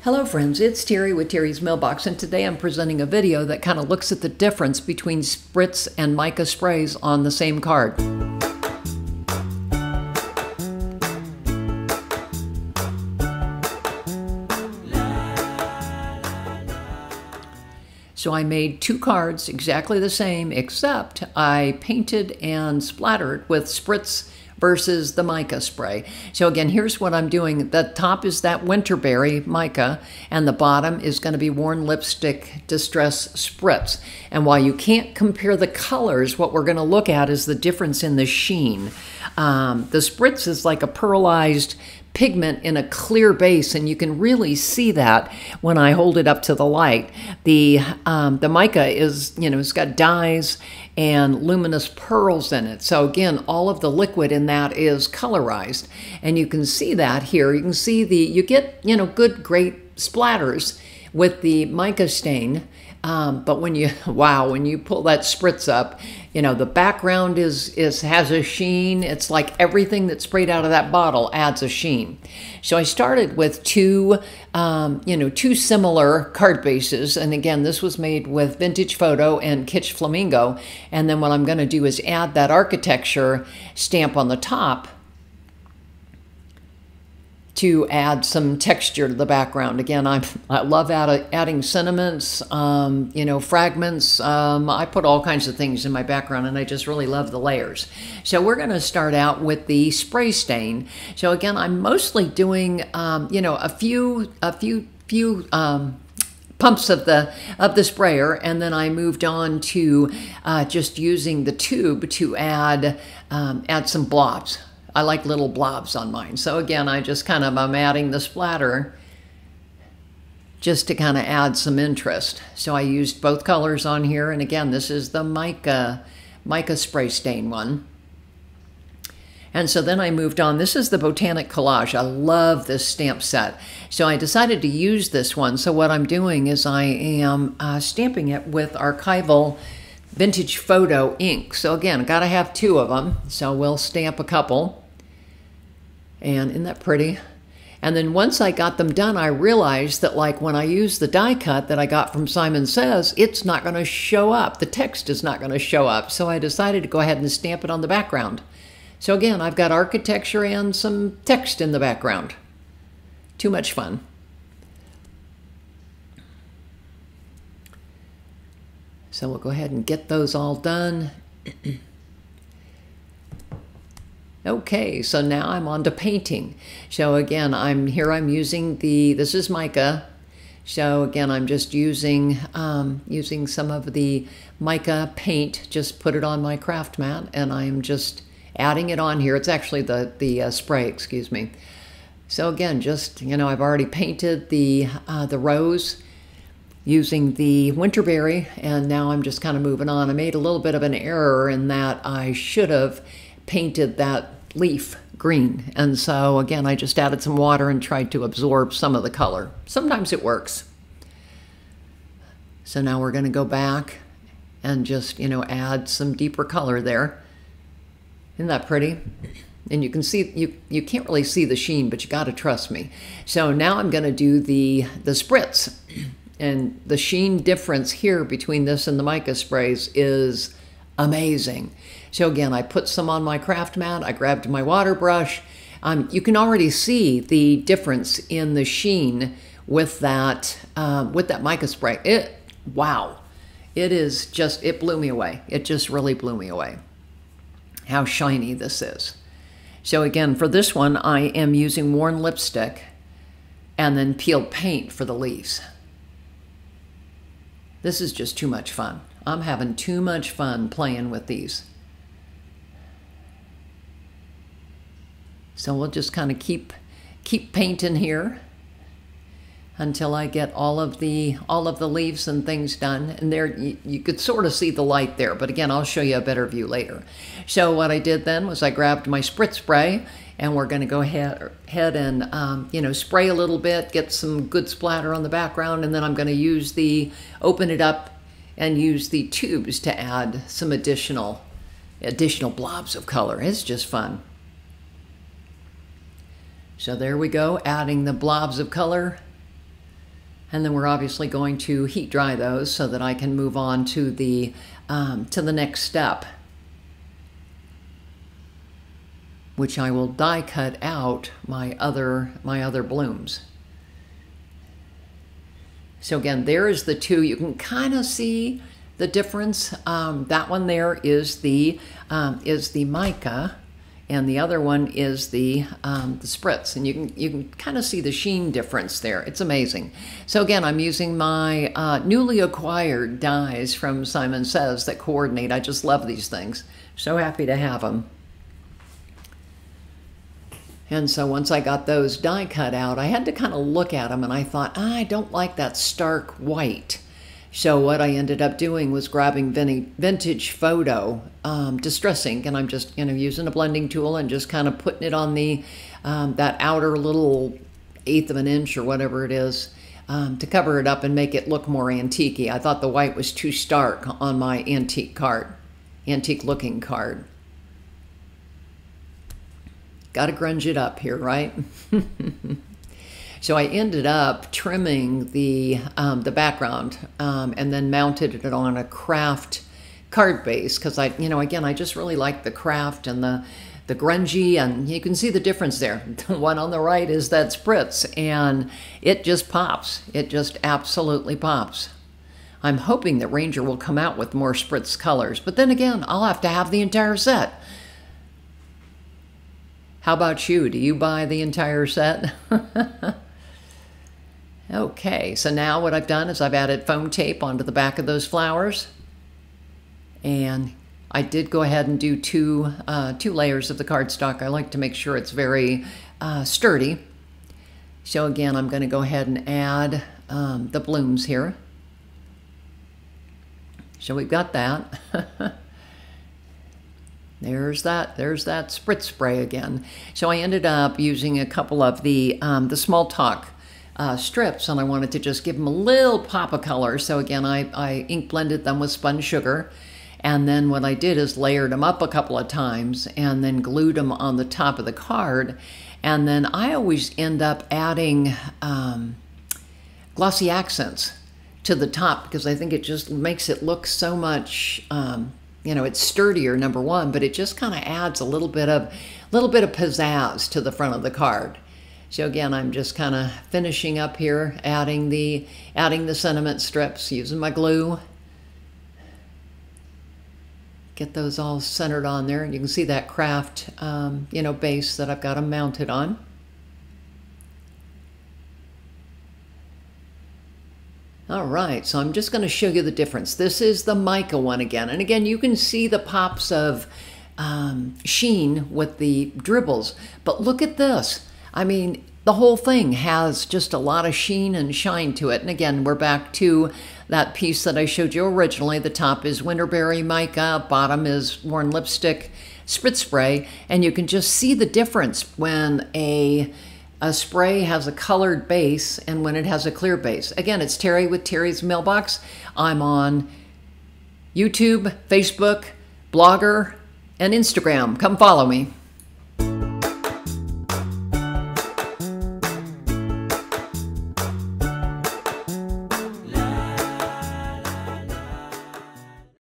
Hello friends, it's Terry with Terry's Mailbox, and today I'm presenting a video that kind of looks at the difference between Spritz and Mica sprays on the same card. So I made two cards exactly the same, except I painted and splattered with Spritz versus the Mica spray. So again, here's what I'm doing. The top is that Winterberry Mica, and the bottom is going to be Worn Lipstick Distress Spritz. And while you can't compare the colors, what we're going to look at is the difference in the sheen. The Spritz is like a pearlized pigment in a clear base, and you can really see that when I hold it up to the light. The Mica is, it's got dyes and luminous pearls in it. So again, all of the liquid in that is colorized, and you can see that here. You can see you get, good, great splatters with the Mica stain. But when you pull that Spritz up, the background has a sheen. It's like everything that's sprayed out of that bottle adds a sheen. So I started with two similar card bases. And again, this was made with Vintage Photo and Kitsch Flamingo. And then what I'm going to do is add that architecture stamp on the top to add some texture to the background. Again, I love adding sentiments, fragments. I put all kinds of things in my background, and I just really love the layers. So we're going to start out with the spray stain. So again, I'm mostly doing, a few pumps of the sprayer, and then I moved on to just using the tube to add some blobs. I like little blobs on mine. So again, I'm adding the splatter just to kind of add some interest. So I used both colors on here. And again, this is the Mica spray stain one. And so then I moved on. This is the Botanic Collage. I love this stamp set. So I decided to use this one. So what I'm doing is I am stamping it with archival Vintage Photo ink. So again, got to have two of them. So we'll stamp a couple. And isn't that pretty? And then once I got them done, I realized that when I use the die cut that I got from Simon Says, it's not going to show up. The text is not going to show up. So I decided to go ahead and stamp it on the background. So again, I've got architecture and some text in the background. Too much fun. So we'll go ahead and get those all done. Okay, so now I'm on to painting. So again, I'm using this is Mica. So again, I'm just using some of the Mica paint, just put it on my craft mat, and I'm just adding it on here. It's actually the spray, excuse me. So again, just, I've already painted the rose using the Winterberry, and now I'm just kind of moving on. I made a little bit of an error in that I should have painted that leaf green, and so again I just added some water and tried to absorb some of the color. Sometimes it works. So now we're going to go back and just add some deeper color there. Isn't that pretty? And you can see, you can't really see the sheen, but you got to trust me. So now I'm going to do the Spritz, and the sheen difference here between this and the Mica sprays is amazing. So again, I put some on my craft mat. I grabbed my water brush. You can already see the difference in the sheen with that Mica spray. Wow, it blew me away. It just really blew me away how shiny this is. So again, for this one, I am using Worn Lipstick and then peeled paint for the leaves. This is just too much fun. I'm having too much fun playing with these. So we'll just kind of keep painting here until I get all of the leaves and things done. And there you could sort of see the light there, but again, I'll show you a better view later. So what I did then was I grabbed my Spritz spray, and we're going to go ahead and spray a little bit, get some good splatter on the background, and then I'm going to open it up and use the tubes to add some additional blobs of color. It's just fun. So there we go, adding the blobs of color. And then we're obviously going to heat dry those so that I can move on to the next step, which I will die cut out my other blooms. So again, there is the two. You can kind of see the difference. That one there is the mica, and the other one is the spritz, and you can kind of see the sheen difference there. It's amazing. So again, I'm using my newly acquired dyes from Simon Says that coordinate. I just love these things. So happy to have them. And so once I got those die cut out, I had to kind of look at them, and I thought, I don't like that stark white. So what I ended up doing was grabbing vintage photo distress ink, and I'm just using a blending tool and just kind of putting it on the that outer little 1/8 of an inch or whatever it is to cover it up and make it look more antique-y. I thought the white was too stark on my antique looking card. Got to grunge it up here, right? So I ended up trimming the background and then mounted it on a craft card base because again, I just really like the craft and the grungy, and you can see the difference there. The one on the right is that spritz, and it just pops. It just absolutely pops. I'm hoping that Ranger will come out with more spritz colors, but then again, I'll have to have the entire set. How about you? Do you buy the entire set? Okay, so now what I've done is I've added foam tape onto the back of those flowers. And I did go ahead and do two layers of the cardstock. I like to make sure it's very sturdy. So again, I'm going to go ahead and add the blooms here. So we've got that. There's that spritz spray again. So I ended up using a couple of the small talk strips, and I wanted to just give them a little pop of color. So again, I ink blended them with spun sugar, and then what I did is layered them up a couple of times and then glued them on the top of the card. And then I always end up adding glossy accents to the top because I think it just makes it look so much it's sturdier, number one, but it just kind of adds a little bit of pizzazz to the front of the card. So again, I'm just kind of finishing up here, adding the sentiment strips, using my glue. Get those all centered on there, and you can see that craft, base that I've got them mounted on. All right, so I'm just going to show you the difference. This is the mica one again. And again, you can see the pops of sheen with the dribbles. But look at this. I mean, the whole thing has just a lot of sheen and shine to it. And again, we're back to that piece that I showed you originally. The top is Winterberry mica, bottom is Worn Lipstick Spritz Spray. And you can just see the difference when a spray has a colored base and when it has a clear base. Again, it's Terry with Terry's Mailbox. I'm on YouTube, Facebook, Blogger, and Instagram. Come follow me.